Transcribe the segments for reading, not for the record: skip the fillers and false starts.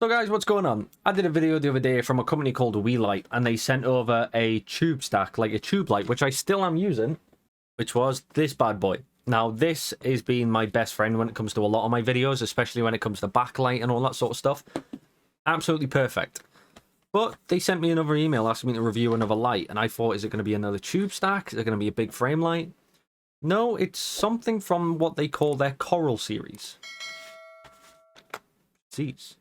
So guys, what's going on? I did a video the other day from a company called Weeylite, and they sent over a tube stack, like a tube light, which I still am using, which was this bad boy. Now, this has been my best friend when it comes to a lot of my videos, especially when it comes to backlight and all that sort of stuff. Absolutely perfect. But they sent me another email asking me to review another light, and I thought, is it going to be another tube stack? Is it going to be a big frame light? No, it's something from what they call their Coral series. Jeez.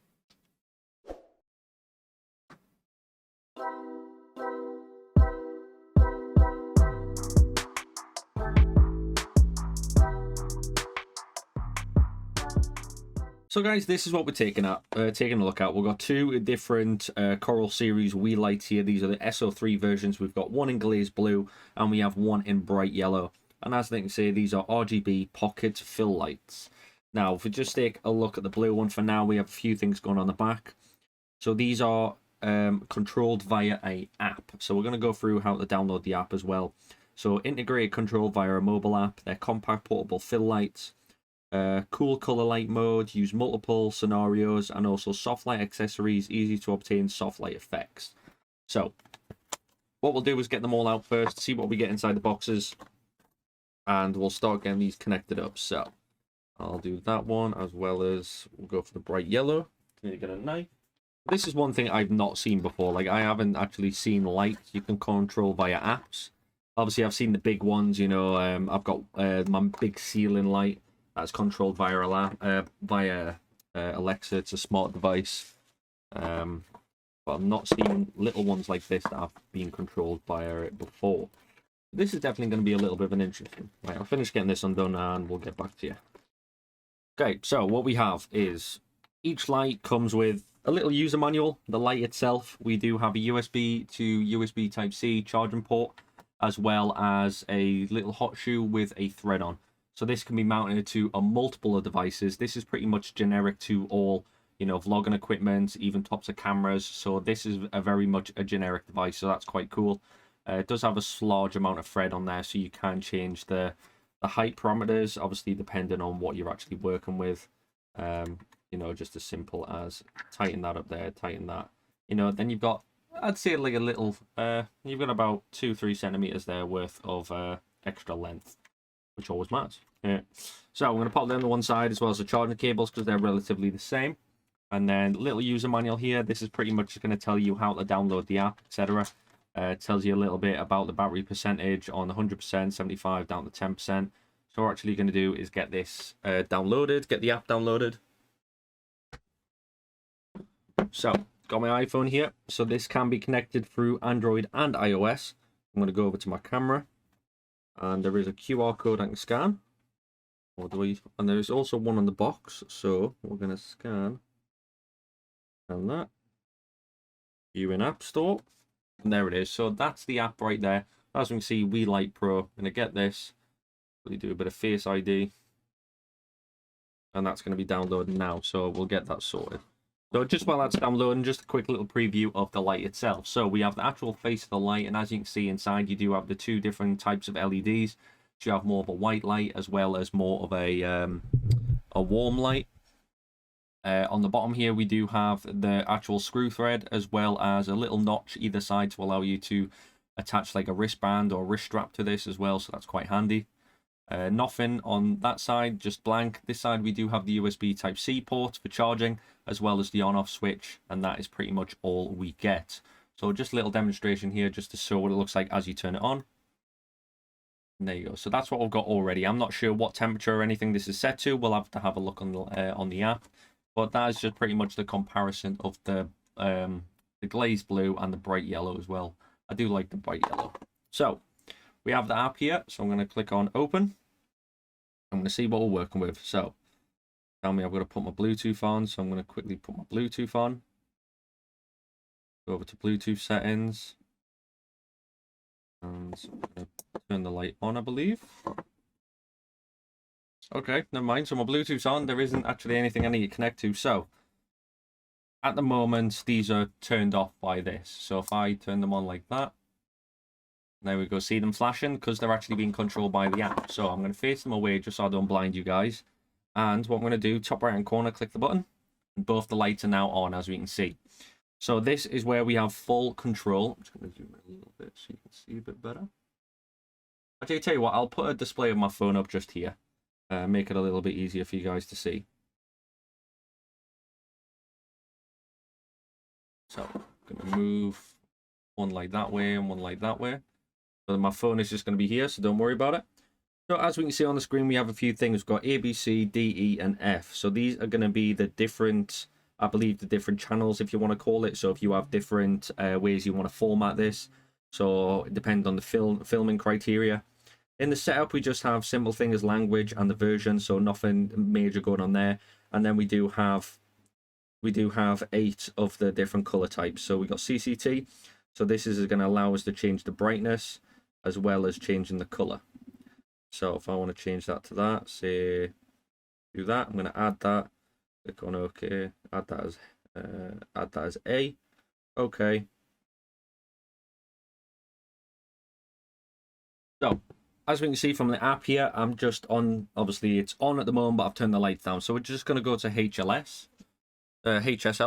So guys, this is what we're taking a look at. We've got two different Coral series Weeylite here. These are the S03 versions. We've got one in glazed blue and we have one in bright yellow. And as they can see, these are RGB pocket fill lights. Now, if we just take a look at the blue one for now, we have a few things going on the back. So these are controlled via an app. So we're going to go through how to download the app as well. So integrated control via a mobile app. They're compact portable fill lights. Cool color light mode, use multiple scenarios, and also soft light accessories, easy to obtain soft light effects. So what we'll do is get them all out first, see what we get inside the boxes, and we'll start getting these connected up. So I'll do that one, as well as we'll go for the bright yellow. Need to get a knife. This is one thing I've not seen before. Like, I haven't actually seen lights you can control via apps. Obviously I've seen the big ones, you know. I've got my big ceiling light that's controlled via Alexa. It's a smart device, but I've not seen little ones like this that have been controlled via it before. This is definitely going to be a little bit of an interesting. Right, I'll finish getting this undone and we'll get back to you. Okay, so what we have is each light comes with a little user manual. The light itself, we do have a USB to USB Type-C charging port, as well as a little hot shoe with a thread on. So this can be mounted to a multiple of devices. This is pretty much generic to all, you know, vlogging equipment, even tops of cameras. So this is a very much a generic device. So that's quite cool. It does have a large amount of thread on there, so you can change the height parameters, obviously depending on what you're actually working with. You know, just as simple as tighten that up there, tighten that. You know, then you've got, I'd say like a little, you've got about 2-3 centimeters there worth of extra length, which always matters. Yeah. So I'm going to pop them on one side, as well as the charging cables, because they're relatively the same. And then little user manual here. This is pretty much going to tell you how to download the app, etc. It tells you a little bit about the battery percentage on 100%, 75 down to 10%. So what we're actually going to do is get this downloaded, get the app downloaded. So got my iPhone here. So this can be connected through Android and iOS. I'm going to go over to my camera, and there is a QR code I can scan. And there's also one on the box, so we're going to scan that. View in App Store, and there it is. So that's the app right there. As we can see, Weeylite Pro. I'm going to get this, really do a bit of Face ID, and that's going to be downloaded now. So we'll get that sorted. So just while that's downloading, just a quick little preview of the light itself. So we have the actual face of the light, and as you can see inside, you do have the two different types of LEDs. So you have more of a white light, as well as more of a warm light. On the bottom here, we do have the actual screw thread, as well as a little notch either side to allow you to attach like a wristband or wrist strap to this as well. So that's quite handy. Nothing on that side, just blank. This side we do have the USB Type-C port for charging, as well as the on-off switch, and that is pretty much all we get. So just a little demonstration here, just to show what it looks like as you turn it on. And there you go. So that's what we've got already. I'm not sure what temperature or anything this is set to. We'll have to have a look on the app, but that is just pretty much the comparison of the glazed blue and the bright yellow as well. I do like the bright yellow. So we have the app here. So I'm going to click on open. I'm going to see what we're working with. So tell me I've got to put my Bluetooth on. So I'm going to quickly put my Bluetooth on. Go over to Bluetooth settings. And I'm going to turn the light on, I believe. Okay, never mind. So my Bluetooth's on. There isn't actually anything I need to connect to. So at the moment, these are turned off by this. So if I turn them on like that, there we go. See them flashing? Because they're actually being controlled by the app. So I'm going to face them away just so I don't blind you guys. And what I'm going to do, top right hand corner, click the button. Both the lights are now on, as we can see. So this is where we have full control. I'm just going to zoom in a little bit so you can see a bit better. I'll tell you what, I'll put a display of my phone up just here. Make it a little bit easier for you guys to see. So I'm going to move one light that way and one light that way. So my phone is just going to be here, so don't worry about it. So as we can see on the screen, we have a few things. We've got A, B, C, D, E, and F. So these are going to be the different, I believe, the different channels, if you want to call it. So if you have different ways you want to format this. So it depends on the filming criteria. In the setup, we just have simple things as language and the version. So nothing major going on there. And then we do have 8 of the different color types. So we got CCT. So this is going to allow us to change the brightness as well as changing the color. So if I want to change that to that, say do that, I'm going to add that, click on OK, add that as A, OK. So as we can see from the app here, I'm just on, obviously it's on at the moment, but I've turned the lights down. So we're just going to go to HSL,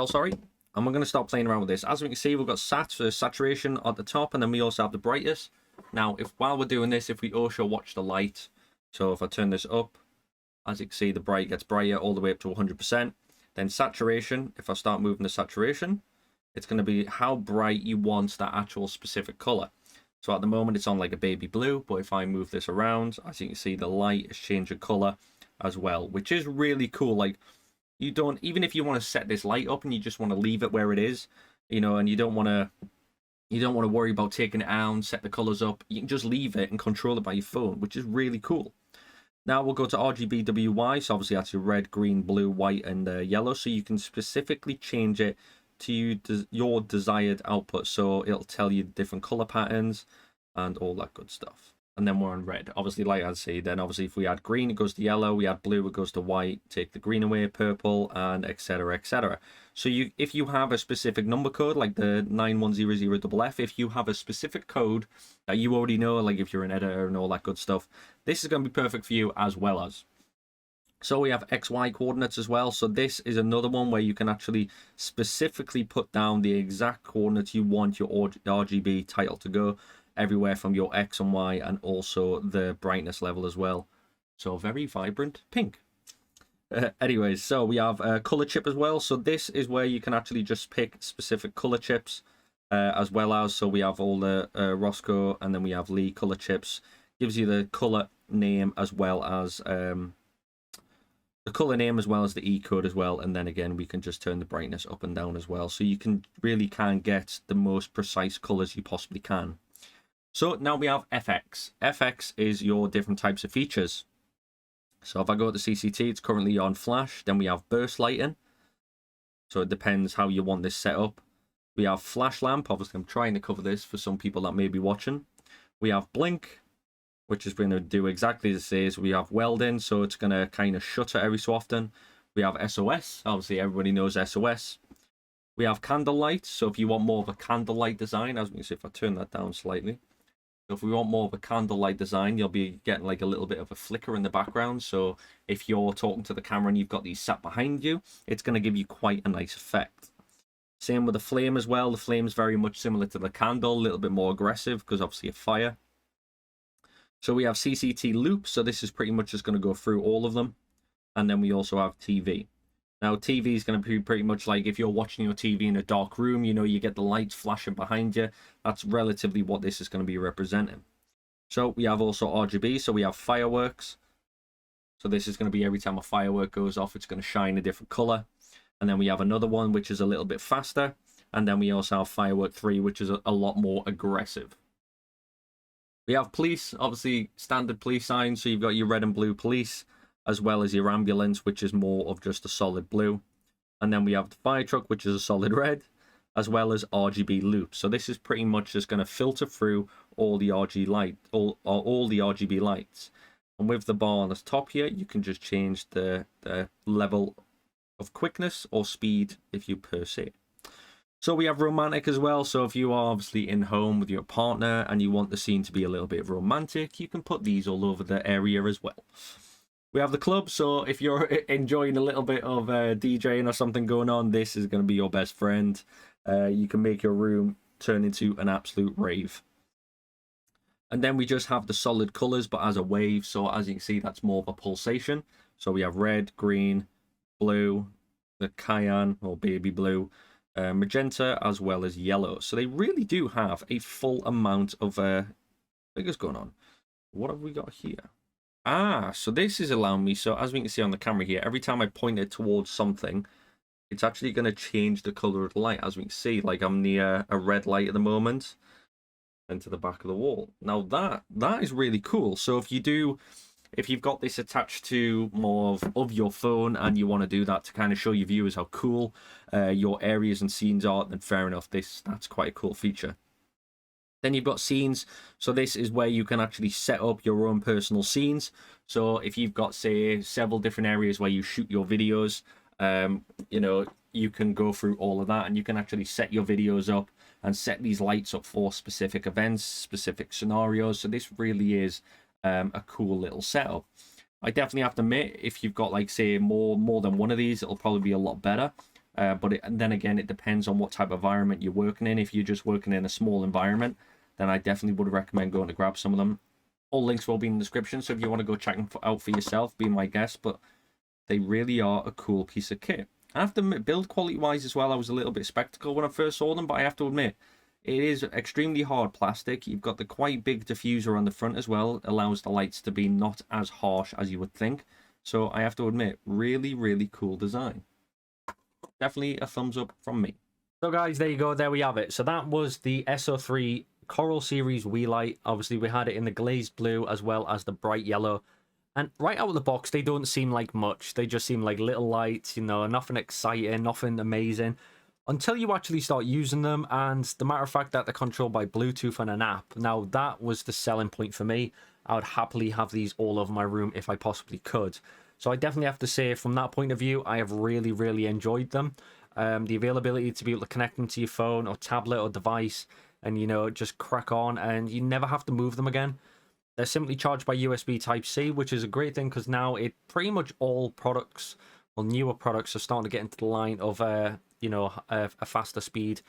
sorry, and we're going to start playing around with this. As we can see, we've got saturation at the top, and then we also have the brightness. Now, while we're doing this, if we also watch the light, so if I turn this up, as you can see, the bright gets brighter all the way up to 100%. Then saturation, if I start moving the saturation, it's going to be how bright you want that actual specific color. So at the moment, it's on like a baby blue, but if I move this around, as you can see, the light is changing color as well, which is really cool. Like, you don't, even if you want to set this light up and you just want to leave it where it is, you know, and you don't want to worry about taking it out, set the colors up. You can just leave it and control it by your phone, which is really cool. Now we'll go to RGBWY. So obviously that's your red, green, blue, white, and yellow. So you can specifically change it to your desired output. So it'll tell you the different color patterns and all that good stuff. And then we're on red. Obviously, like I say, then obviously if we add green, it goes to yellow. We add blue, it goes to white. Take the green away, purple, and etc. etc. So if you have a specific number code, like the 9100FF, if you have a specific code that you already know, like if you're an editor and all that good stuff, this is going to be perfect for you as well as. So we have XY coordinates as well. So this is another one where you can actually specifically put down the exact coordinates you want your RGB title to go, everywhere from your X and Y, and also the brightness level as well. So very vibrant pink. Anyways, so we have a color chip as well. So this is where you can actually just pick specific color chips as well as, so we have all the Roscoe, and then we have Lee color chips. Gives you the color name as well as the E code as well. And then again, we can just turn the brightness up and down as well. So you can get the most precise colors you possibly can. So now we have FX. FX is your different types of features. So if I go to CCT, it's currently on flash. Then we have burst lighting. So it depends how you want this set up. We have flash lamp. Obviously, I'm trying to cover this for some people that may be watching. We have blink, which is going to do exactly as it says. We have welding, so it's going to kind of shutter every so often. We have SOS. Obviously, everybody knows SOS. We have candlelight. So if you want more of a candlelight design, as we can see, if I turn that down slightly. So if we want more of a candlelight design, you'll be getting like a little bit of a flicker in the background. So if you're talking to the camera and you've got these sat behind you, it's going to give you quite a nice effect. Same with the flame as well. The flame is very much similar to the candle, a little bit more aggressive because obviously a fire. So we have CCT loop. So this is pretty much just going to go through all of them. And then we also have TV. Now, TV is going to be pretty much like if you're watching your TV in a dark room, you know, you get the lights flashing behind you. That's relatively what this is going to be representing. So we have also RGB. So we have fireworks. So this is going to be every time a firework goes off, it's going to shine a different color. And then we have another one, which is a little bit faster. And then we also have firework 3, which is a lot more aggressive. We have police, obviously standard police signs. So you've got your red and blue police, as well as your ambulance, which is more of just a solid blue. And then we have the fire truck, which is a solid red, as well as RGB loop. So this is pretty much just going to filter through all the RGB lights. And with the bar on the top here, you can just change the level of quickness or speed if you per se. So we have romantic as well. So if you are obviously in home with your partner and you want the scene to be a little bit romantic, you can put these all over the area as well. We have the club, so if you're enjoying a little bit of DJing or something going on, this is going to be your best friend. You can make your room turn into an absolute rave. And then we just have the solid colors, but as a wave. So as you can see, that's more of a pulsation. So we have red, green, blue, the cyan or baby blue, magenta, as well as yellow. So they really do have a full amount of figures going on. What have we got here? So this is allowing me, so as we can see on the camera here, every time I point it towards something, it's actually going to change the color of the light. As we can see, like I'm near a red light at the moment, into the back of the wall. Now that is really cool. So if you've got this attached to more of your phone and you want to do that to kind of show your viewers how cool your areas and scenes are, then fair enough, that's quite a cool feature. Then you've got scenes. So this is where you can actually set up your own personal scenes. So if you've got, say, several different areas where you shoot your videos, you know, you can go through all of that and you can actually set your videos up and set these lights up for specific events, specific scenarios. So this really is a cool little setup. I definitely have to admit, if you've got, like, say, more than one of these, it'll probably be a lot better. But then again, it depends on what type of environment you're working in. If you're just working in a small environment, then I definitely would recommend going to grab some of them. All links will be in the description, so if you want to go check them out for yourself, be my guest. But they really are a cool piece of kit. I have to admit, build quality wise as well, I was a little bit skeptical when I first saw them, but I have to admit, it is extremely hard plastic. You've got the quite big diffuser on the front as well. It allows the lights to be not as harsh as you would think. So I have to admit, really, really cool design. Definitely a thumbs up from me. So guys, there you go. There we have it. So that was the S03 Coral Series Weeylite. Obviously, we had it in the glazed blue as well as the bright yellow. And right out of the box, they don't seem like much. They just seem like little lights, you know, nothing exciting, nothing amazing. Until you actually start using them, and the matter of fact that they're controlled by Bluetooth and an app. Now, that was the selling point for me. I would happily have these all over my room if I possibly could. So I definitely have to say, from that point of view, I have really, really enjoyed them. The availability to be able to connect them to your phone or tablet or device and, you know, just crack on, and you never have to move them again. They're simply charged by USB Type-C, which is a great thing because now pretty much all products, well, newer products, are starting to get into the line of, you know, a faster speed,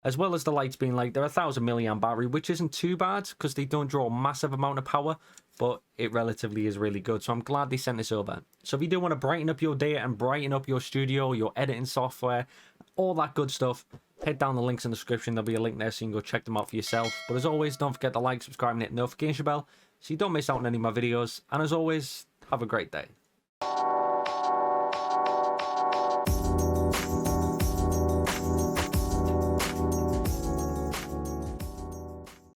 as well as the lights being like, they're 1,000 milliamp battery, which isn't too bad because they don't draw a massive amount of power, but it relatively is really good. So I'm glad they sent this over. So if you do want to brighten up your day and brighten up your studio, your editing software, all that good stuff, head down the links in the description. There'll be a link there so you can go check them out for yourself. But as always, don't forget to like, subscribe, and hit the notification bell so you don't miss out on any of my videos. And as always, have a great day.